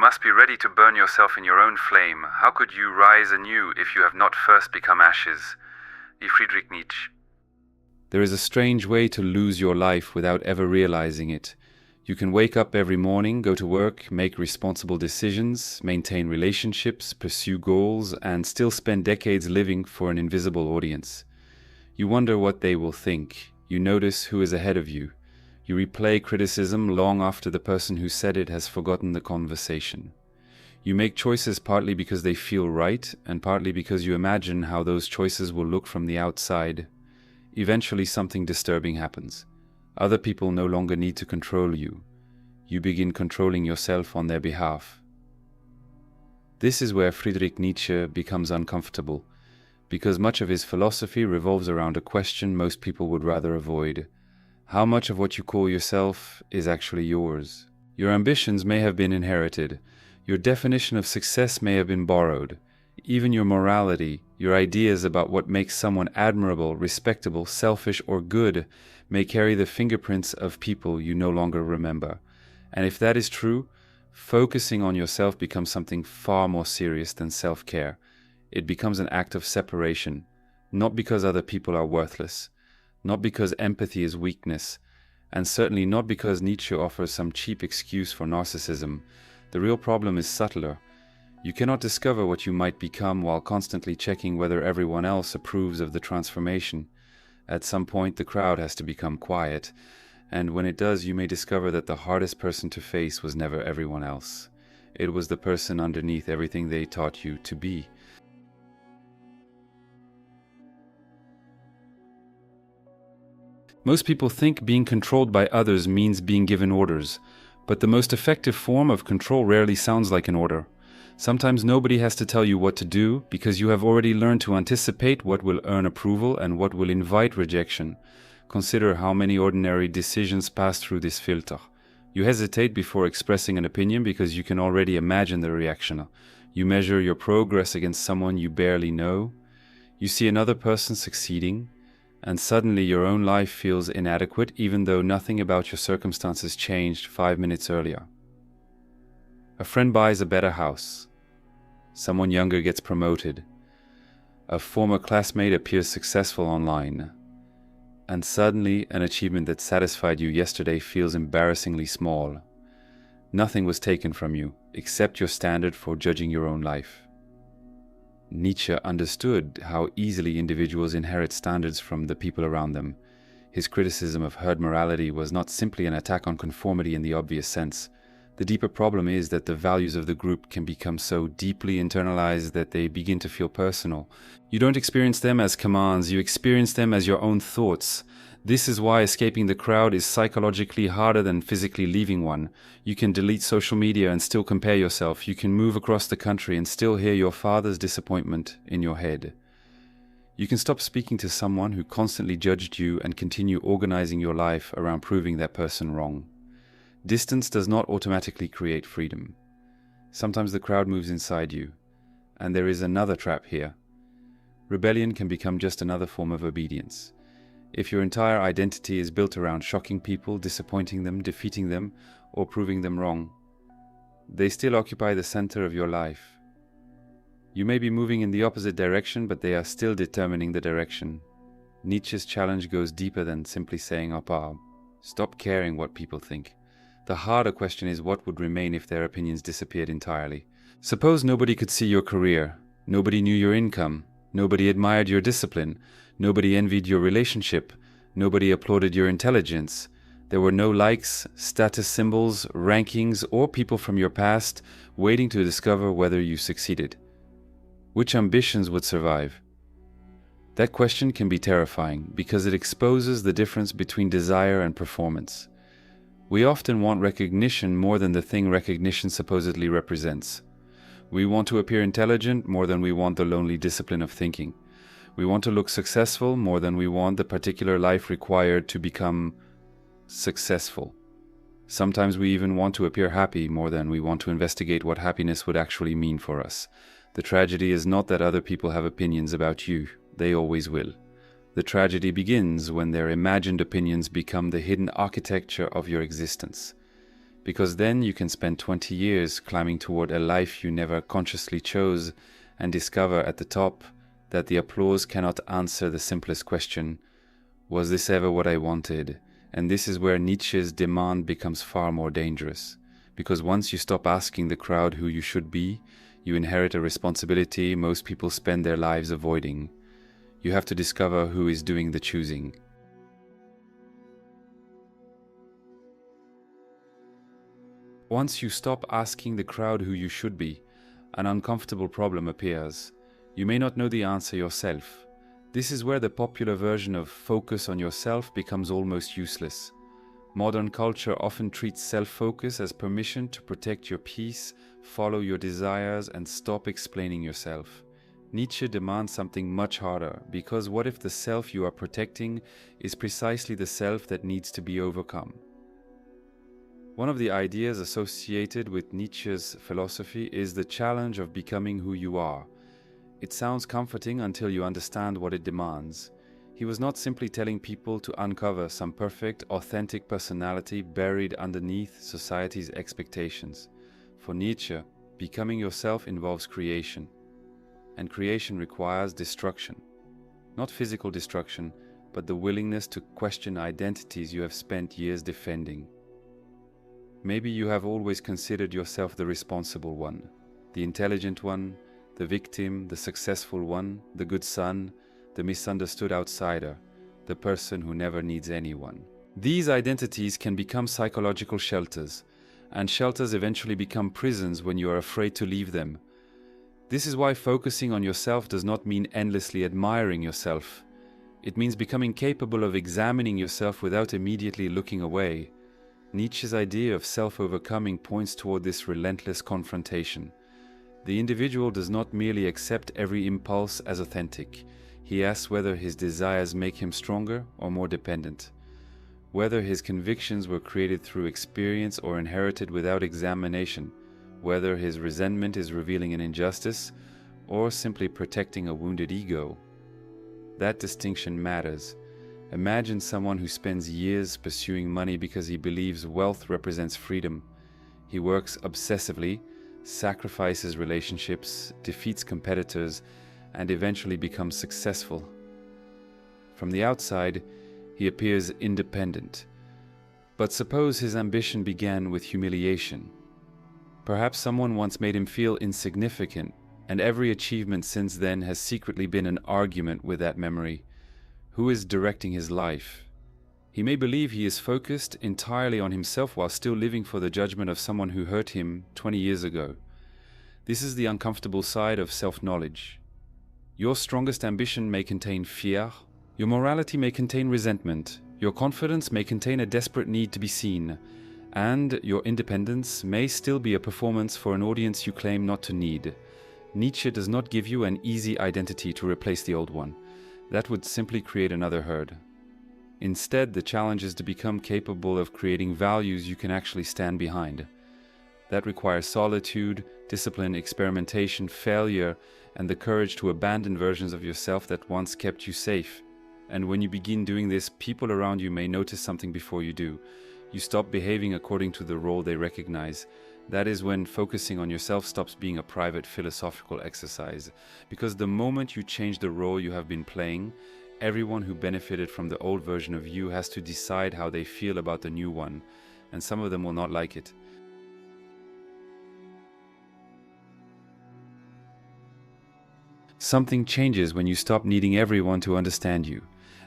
must be ready to burn yourself in your own flame. How could you rise anew if you have not first become ashes? Friedrich Nietzsche. There is a strange way to lose your life without ever realizing it. You can wake up every morning, go to work, make responsible decisions, maintain relationships, pursue goals, and still spend decades living for an invisible audience. You wonder what they will think. You notice who is ahead of you. You replay criticism long after the person who said it has forgotten the conversation. You make choices partly because they feel right, and partly because you imagine how those choices will look from the outside. Eventually something disturbing happens. Other people no longer need to control you. You begin controlling yourself on their behalf. This is where Friedrich Nietzsche becomes uncomfortable, because much of his philosophy revolves around a question most people would rather avoid. How much of what you call yourself is actually yours? Your ambitions may have been inherited. Your definition of success may have been borrowed. Even your morality, your ideas about what makes someone admirable, respectable, selfish, or good may carry the fingerprints of people you no longer remember. And if that is true, focusing on yourself becomes something far more serious than self-care. It becomes an act of separation, not because other people are worthless, not because empathy is weakness, and certainly not because Nietzsche offers some cheap excuse for narcissism. The real problem is subtler. You cannot discover what you might become while constantly checking whether everyone else approves of the transformation. At some point, the crowd has to become quiet, and when it does, you may discover that the hardest person to face was never everyone else. It was the person underneath everything they taught you to be. Most people think being controlled by others means being given orders, but the most effective form of control rarely sounds like an order. Sometimes nobody has to tell you what to do because you have already learned to anticipate what will earn approval and what will invite rejection. Consider how many ordinary decisions pass through this filter. You hesitate before expressing an opinion because you can already imagine the reaction. You measure your progress against someone you barely know. You see another person succeeding, and suddenly your own life feels inadequate even though nothing about your circumstances changed 5 minutes earlier. A friend buys a better house. Someone younger gets promoted. A former classmate appears successful online. And suddenly an achievement that satisfied you yesterday feels embarrassingly small. Nothing was taken from you except your standard for judging your own life. Nietzsche understood how easily individuals inherit standards from the people around them. His criticism of herd morality was not simply an attack on conformity in the obvious sense. The deeper problem is that the values of the group can become so deeply internalized that they begin to feel personal. You don't experience them as commands, you experience them as your own thoughts. This is why escaping the crowd is psychologically harder than physically leaving one. You can delete social media and still compare yourself. You can move across the country and still hear your father's disappointment in your head. You can stop speaking to someone who constantly judged you and continue organizing your life around proving that person wrong. Distance does not automatically create freedom. Sometimes the crowd moves inside you. And there is another trap here. Rebellion can become just another form of obedience. If your entire identity is built around shocking people, disappointing them, defeating them, or proving them wrong, they still occupy the center of your life. You may be moving in the opposite direction, but they are still determining the direction. Nietzsche's challenge goes deeper than simply saying, stop caring what people think. The harder question is what would remain if their opinions disappeared entirely. Suppose nobody could see your career, nobody knew your income, nobody admired your discipline, nobody envied your relationship, nobody applauded your intelligence. There were no likes, status symbols, rankings, or people from your past waiting to discover whether you succeeded. Which ambitions would survive? That question can be terrifying because it exposes the difference between desire and performance. We often want recognition more than the thing recognition supposedly represents. We want to appear intelligent more than we want the lonely discipline of thinking. We want to look successful more than we want the particular life required to become successful. Sometimes we even want to appear happy more than we want to investigate what happiness would actually mean for us. The tragedy is not that other people have opinions about you. They always will. The tragedy begins when their imagined opinions become the hidden architecture of your existence. because then you can spend 20 years climbing toward a life you never consciously chose and discover at the top that the applause cannot answer the simplest question, was this ever what I wanted? And this is where Nietzsche's demand becomes far more dangerous, because once you stop asking the crowd who you should be, you inherit a responsibility most people spend their lives avoiding. You have to discover who is doing the choosing. Once you stop asking the crowd who you should be, an uncomfortable problem appears. You may not know the answer yourself. This is where the popular version of focus on yourself becomes almost useless. Modern culture often treats self-focus as permission to protect your peace, follow your desires, and stop explaining yourself. Nietzsche demands something much harder, because what if the self you are protecting is precisely the self that needs to be overcome? One of the ideas associated with Nietzsche's philosophy is the challenge of becoming who you are. It sounds comforting until you understand what it demands. He was not simply telling people to uncover some perfect, authentic personality buried underneath society's expectations. For Nietzsche, becoming yourself involves creation. And creation requires destruction. Not physical destruction, but the willingness to question identities you have spent years defending. Maybe you have always considered yourself the responsible one, the intelligent one, the victim, the successful one, the good son, the misunderstood outsider, the person who never needs anyone. These identities can become psychological shelters, and shelters eventually become prisons when you are afraid to leave them. This is why focusing on yourself does not mean endlessly admiring yourself. It means becoming capable of examining yourself without immediately looking away. Nietzsche's idea of self-overcoming points toward this relentless confrontation. The individual does not merely accept every impulse as authentic. He asks whether his desires make him stronger or more dependent, whether his convictions were created through experience or inherited without examination, whether his resentment is revealing an injustice or simply protecting a wounded ego. That distinction matters. Imagine someone who spends years pursuing money because he believes wealth represents freedom. He works obsessively, sacrifices relationships, defeats competitors, and eventually becomes successful. From the outside, he appears independent. But suppose his ambition began with humiliation. Perhaps someone once made him feel insignificant, and every achievement since then has secretly been an argument with that memory. Who is directing his life? He may believe he is focused entirely on himself while still living for the judgment of someone who hurt him 20 years ago. This is the uncomfortable side of self-knowledge. Your strongest ambition may contain fear, your morality may contain resentment, your confidence may contain a desperate need to be seen, and your independence may still be a performance for an audience you claim not to need. Nietzsche does not give you an easy identity to replace the old one. That would simply create another herd. Instead, the challenge is to become capable of creating values you can actually stand behind. That requires solitude, discipline, experimentation, failure, and the courage to abandon versions of yourself that once kept you safe. And when you begin doing this, people around you may notice something before you do. You stop behaving according to the role they recognize. That is when focusing on yourself stops being a private philosophical exercise. Because the moment you change the role you have been playing, everyone who benefited from the old version of you has to decide how they feel about the new one, and some of them will not like it. Something changes when you stop needing everyone to understand you.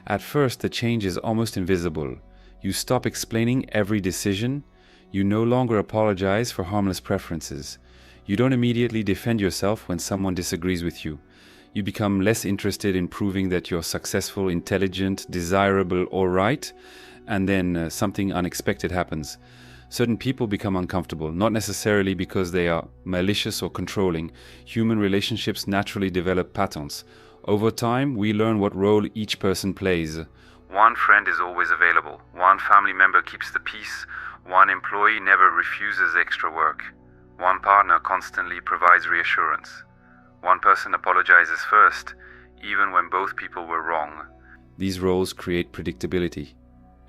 At first, the change is almost invisible. You stop explaining every decision. You no longer apologize for harmless preferences. You don't immediately defend yourself when someone disagrees with you. You become less interested in proving that you're successful, intelligent, desirable, or right, and then something unexpected happens. Certain people become uncomfortable, not necessarily because they are malicious or controlling. Human relationships naturally develop patterns. Over time, we learn what role each person plays. One friend is always available. One family member keeps the peace. One employee never refuses extra work. One partner constantly provides reassurance. One person apologizes first, even when both people were wrong. These roles create predictability,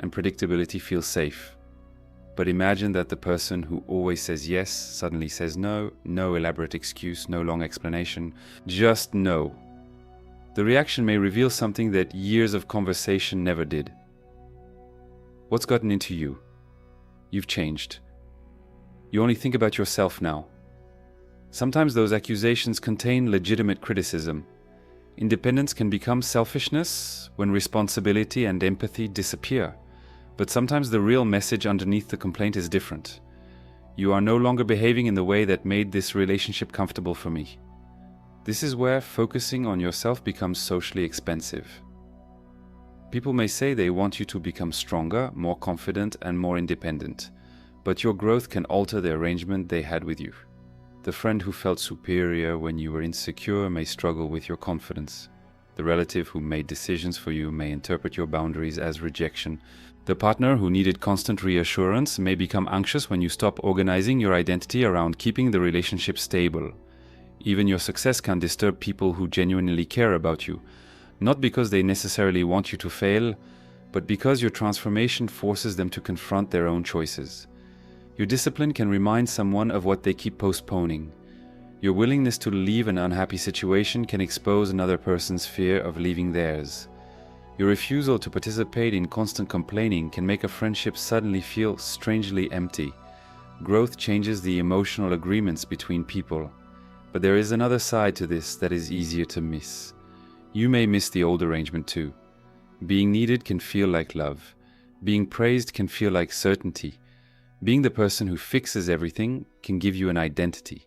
and predictability feels safe. But imagine that the person who always says yes suddenly says no, no elaborate excuse, no long explanation, just no. The reaction may reveal something that years of conversation never did. What's gotten into you? You've changed. You only think about yourself now. Sometimes those accusations contain legitimate criticism. Independence can become selfishness when responsibility and empathy disappear. But sometimes the real message underneath the complaint is different. You are no longer behaving in the way that made this relationship comfortable for me. This is where focusing on yourself becomes socially expensive. People may say they want you to become stronger, more confident, and more independent, but your growth can alter the arrangement they had with you. The friend who felt superior when you were insecure may struggle with your confidence. The relative who made decisions for you may interpret your boundaries as rejection. The partner who needed constant reassurance may become anxious when you stop organizing your identity around keeping the relationship stable. Even your success can disturb people who genuinely care about you, not because they necessarily want you to fail, but because your transformation forces them to confront their own choices. Your discipline can remind someone of what they keep postponing. Your willingness to leave an unhappy situation can expose another person's fear of leaving theirs. Your refusal to participate in constant complaining can make a friendship suddenly feel strangely empty. Growth changes the emotional agreements between people. But there is another side to this that is easier to miss. You may miss the old arrangement too. Being needed can feel like love. Being praised can feel like certainty. Being the person who fixes everything can give you an identity.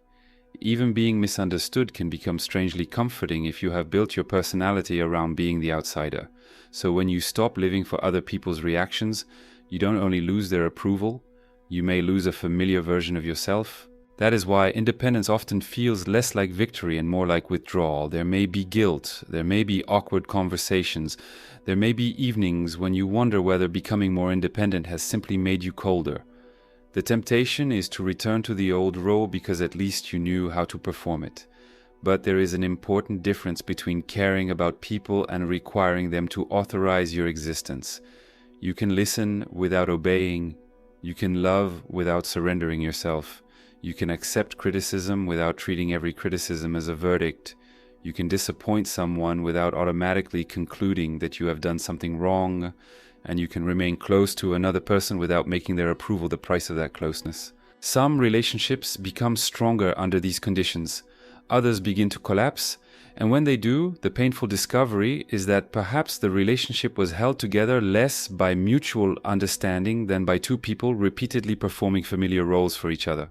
Even being misunderstood can become strangely comforting if you have built your personality around being the outsider. So when you stop living for other people's reactions, you don't only lose their approval, you may lose a familiar version of yourself. That is why independence often feels less like victory and more like withdrawal. There may be guilt, there may be awkward conversations, there may be evenings when you wonder whether becoming more independent has simply made you colder. The temptation is to return to the old role because at least you knew how to perform it. But there is an important difference between caring about people and requiring them to authorize your existence. You can listen without obeying. You can love without surrendering yourself. You can accept criticism without treating every criticism as a verdict. You can disappoint someone without automatically concluding that you have done something wrong. And you can remain close to another person without making their approval the price of that closeness. Some relationships become stronger under these conditions. Others begin to collapse, and when they do, the painful discovery is that perhaps the relationship was held together less by mutual understanding than by two people repeatedly performing familiar roles for each other.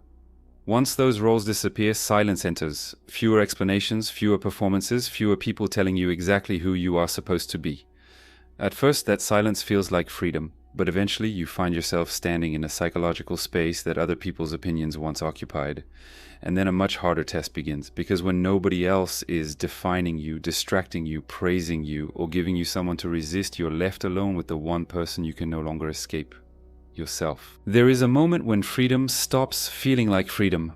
Once those roles disappear, silence enters. Fewer explanations, fewer performances, fewer people telling you exactly who you are supposed to be. At first, that silence feels like freedom, but eventually you find yourself standing in a psychological space that other people's opinions once occupied. And then a much harder test begins, because when nobody else is defining you, distracting you, praising you, or giving you someone to resist, you're left alone with the one person you can no longer escape: yourself. There is a moment when freedom stops feeling like freedom.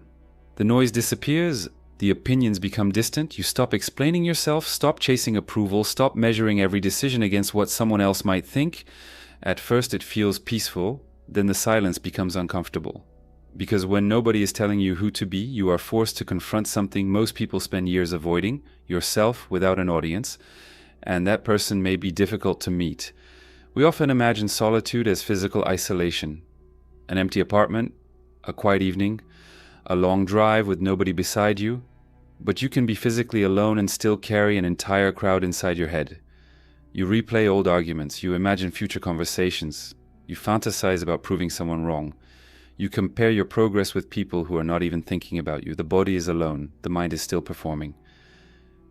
The noise disappears. The opinions become distant. You stop explaining yourself, stop chasing approval, stop measuring every decision against what someone else might think. At first it feels peaceful, then the silence becomes uncomfortable. Because when nobody is telling you who to be, you are forced to confront something most people spend years avoiding: yourself without an audience, and that person may be difficult to meet. We often imagine solitude as physical isolation. An empty apartment, a quiet evening, a long drive with nobody beside you, but you can be physically alone and still carry an entire crowd inside your head. You replay old arguments, you imagine future conversations, you fantasize about proving someone wrong. You compare your progress with people who are not even thinking about you. The body is alone, the mind is still performing.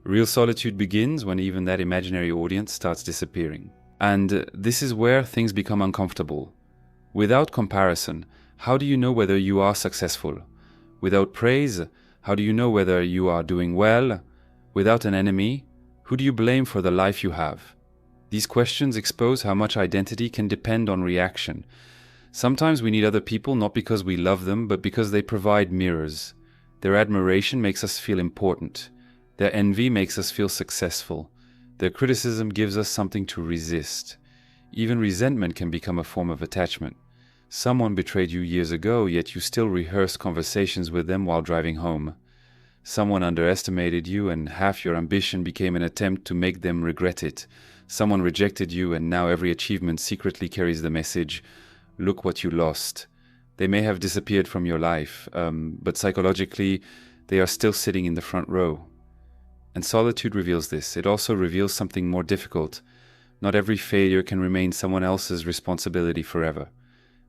Real solitude begins when even that imaginary audience starts disappearing. And this is where things become uncomfortable. Without comparison, how do you know whether you are successful? Without praise, how do you know whether you are doing well? Without an enemy, who do you blame for the life you have? These questions expose how much identity can depend on reaction. Sometimes we need other people not because we love them, but because they provide mirrors. Their admiration makes us feel important. Their envy makes us feel successful. Their criticism gives us something to resist. Even resentment can become a form of attachment. Someone betrayed you years ago, yet you still rehearse conversations with them while driving home. Someone underestimated you, and half your ambition became an attempt to make them regret it. Someone rejected you, and now every achievement secretly carries the message, "Look what you lost." They may have disappeared from your life, but psychologically, they are still sitting in the front row. And solitude reveals this. It also reveals something more difficult. Not every failure can remain someone else's responsibility forever.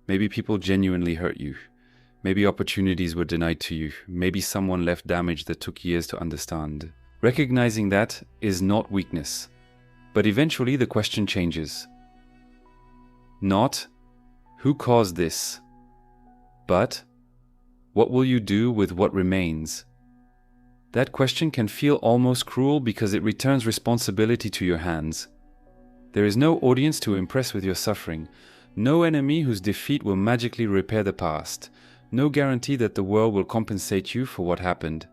Maybe people genuinely hurt you. Maybe opportunities were denied to you. Maybe someone left damage that took years to understand. Recognizing that is not weakness. But eventually the question changes. Not, who caused this? But, what will you do with what remains? That question can feel almost cruel because it returns responsibility to your hands. There is no audience to impress with your suffering, no enemy whose defeat will magically repair the past, no guarantee that the world will compensate you for what happened.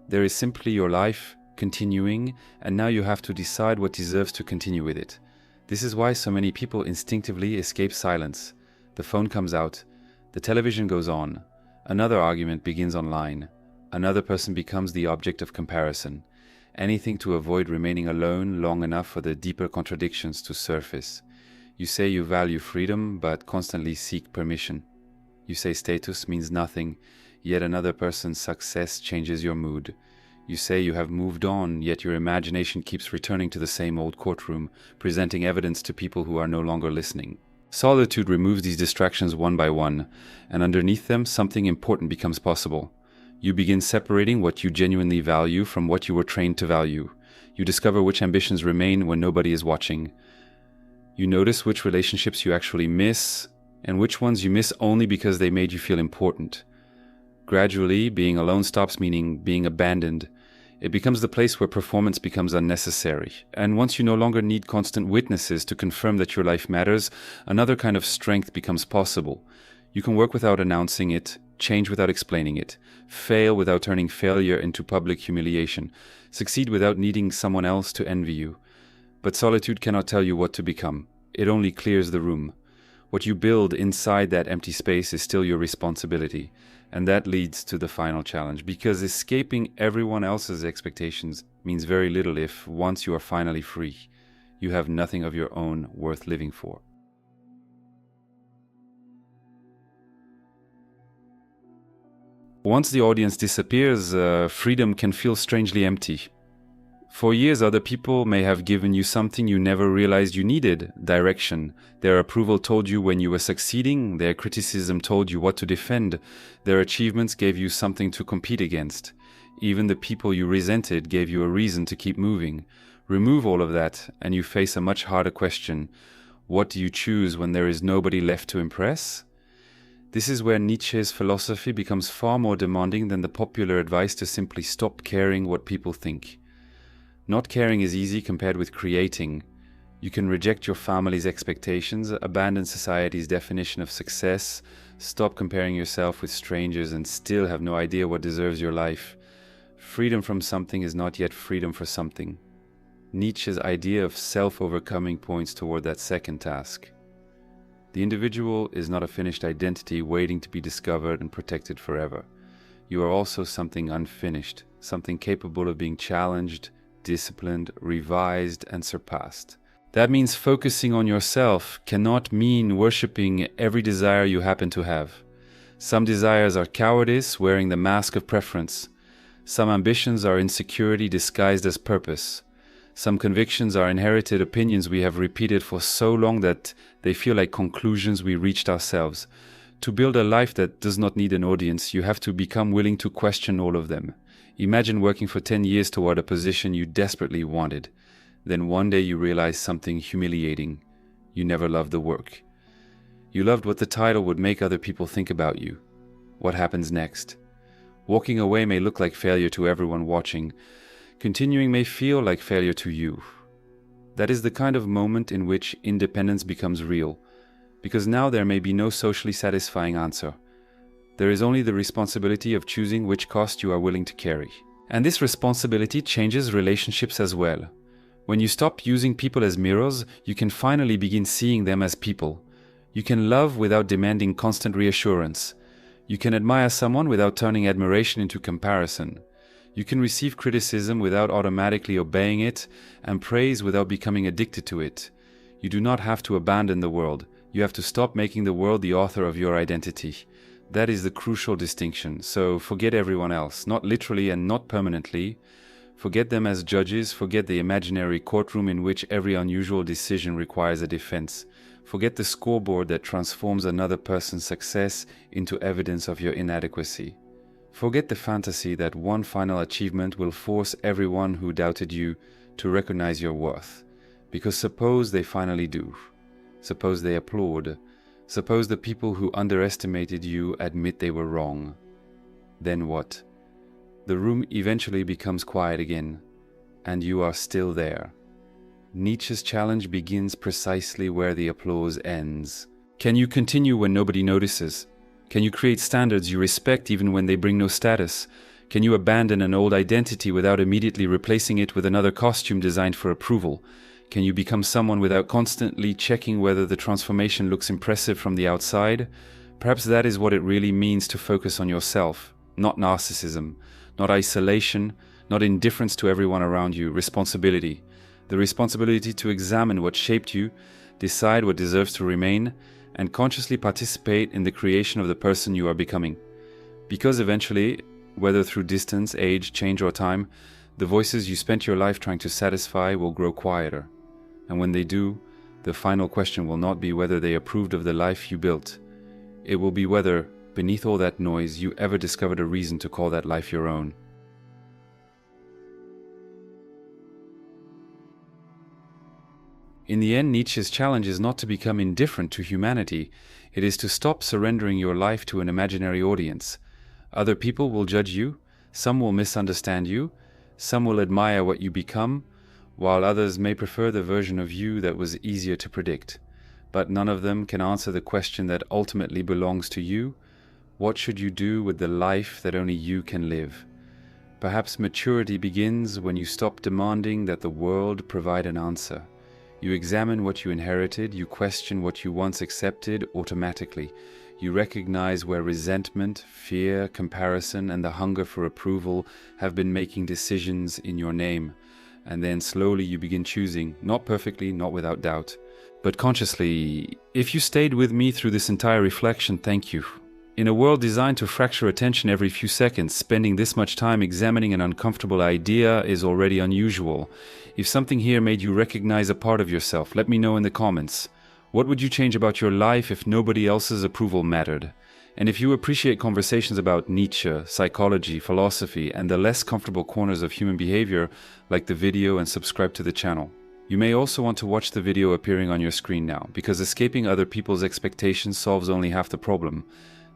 There is simply your life, continuing, and now you have to decide what deserves to continue with it. This is why so many people instinctively escape silence. The phone comes out, the television goes on, another argument begins online, another person becomes the object of comparison. Anything to avoid remaining alone long enough for the deeper contradictions to surface. You say you value freedom, but constantly seek permission. You say status means nothing, yet another person's success changes your mood. You say you have moved on, yet your imagination keeps returning to the same old courtroom, presenting evidence to people who are no longer listening. Solitude removes these distractions one by one, and underneath them something important becomes possible. You begin separating what you genuinely value from what you were trained to value. You discover which ambitions remain when nobody is watching. You notice which relationships you actually miss, and which ones you miss only because they made you feel important. Gradually, being alone stops meaning being abandoned. It becomes the place where performance becomes unnecessary. And once you no longer need constant witnesses to confirm that your life matters, another kind of strength becomes possible. You can work without announcing it, change without explaining it, fail without turning failure into public humiliation, succeed without needing someone else to envy you. But solitude cannot tell you what to become. It only clears the room. What you build inside that empty space is still your responsibility. And that leads to the final challenge, because escaping everyone else's expectations means very little if, once you are finally free, you have nothing of your own worth living for. Once the audience disappears, freedom can feel strangely empty. For years, other people may have given you something you never realized you needed: direction. Their approval told you when you were succeeding, their criticism told you what to defend, their achievements gave you something to compete against. Even the people you resented gave you a reason to keep moving. Remove all of that, and you face a much harder question. What do you choose when there is nobody left to impress? This is where Nietzsche's philosophy becomes far more demanding than the popular advice to simply stop caring what people think. Not caring is easy compared with creating. You can reject your family's expectations, abandon society's definition of success, stop comparing yourself with strangers, and still have no idea what deserves your life. Freedom from something is not yet freedom for something. Nietzsche's idea of self-overcoming points toward that second task. The individual is not a finished identity waiting to be discovered and protected forever. You are also something unfinished, something capable of being challenged, disciplined, revised, and surpassed. That means focusing on yourself cannot mean worshipping every desire you happen to have. Some desires are cowardice wearing the mask of preference. Some ambitions are insecurity disguised as purpose. Some convictions are inherited opinions we have repeated for so long that they feel like conclusions we reached ourselves. To build a life that does not need an audience, you have to become willing to question all of them. Imagine working for 10 years toward a position you desperately wanted. Then one day you realize something humiliating. You never loved the work. You loved what the title would make other people think about you. What happens next? Walking away may look like failure to everyone watching. Continuing may feel like failure to you. That is the kind of moment in which independence becomes real, because now there may be no socially satisfying answer. There is only the responsibility of choosing which cost you are willing to carry. And this responsibility changes relationships as well. When you stop using people as mirrors, you can finally begin seeing them as people. You can love without demanding constant reassurance. You can admire someone without turning admiration into comparison. You can receive criticism without automatically obeying it, and praise without becoming addicted to it. You do not have to abandon the world. You have to stop making the world the author of your identity. That is the crucial distinction. So forget everyone else, not literally and not permanently. Forget them as judges. Forget the imaginary courtroom in which every unusual decision requires a defense. Forget the scoreboard that transforms another person's success into evidence of your inadequacy. Forget the fantasy that one final achievement will force everyone who doubted you to recognize your worth. Because suppose they finally do. Suppose they applaud. Suppose the people who underestimated you admit they were wrong. Then what? The room eventually becomes quiet again, and you are still there. Nietzsche's challenge begins precisely where the applause ends. Can you continue when nobody notices? Can you create standards you respect even when they bring no status? Can you abandon an old identity without immediately replacing it with another costume designed for approval? Can you become someone without constantly checking whether the transformation looks impressive from the outside? Perhaps that is what it really means to focus on yourself, not narcissism, not isolation, not indifference to everyone around you, responsibility. The responsibility to examine what shaped you, decide what deserves to remain, and consciously participate in the creation of the person you are becoming. Because eventually, whether through distance, age, change, or time, the voices you spent your life trying to satisfy will grow quieter. And when they do, the final question will not be whether they approved of the life you built. It will be whether, beneath all that noise, you ever discovered a reason to call that life your own. In the end, Nietzsche's challenge is not to become indifferent to humanity. It is to stop surrendering your life to an imaginary audience. Other people will judge you, some will misunderstand you, some will admire what you become, while others may prefer the version of you that was easier to predict. But none of them can answer the question that ultimately belongs to you. What should you do with the life that only you can live? Perhaps maturity begins when you stop demanding that the world provide an answer. You examine what you inherited, you question what you once accepted automatically. You recognize where resentment, fear, comparison, and the hunger for approval have been making decisions in your name. And then slowly you begin choosing, not perfectly, not without doubt, but consciously. If you stayed with me through this entire reflection, thank you. In a world designed to fracture attention every few seconds, spending this much time examining an uncomfortable idea is already unusual. If something here made you recognize a part of yourself, let me know in the comments. What would you change about your life if nobody else's approval mattered? And if you appreciate conversations about Nietzsche, psychology, philosophy, and the less comfortable corners of human behavior, like the video and subscribe to the channel. You may also want to watch the video appearing on your screen now, because escaping other people's expectations solves only half the problem.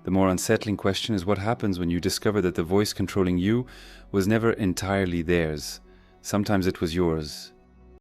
The more unsettling question is what happens when you discover that the voice controlling you was never entirely theirs. Sometimes it was yours.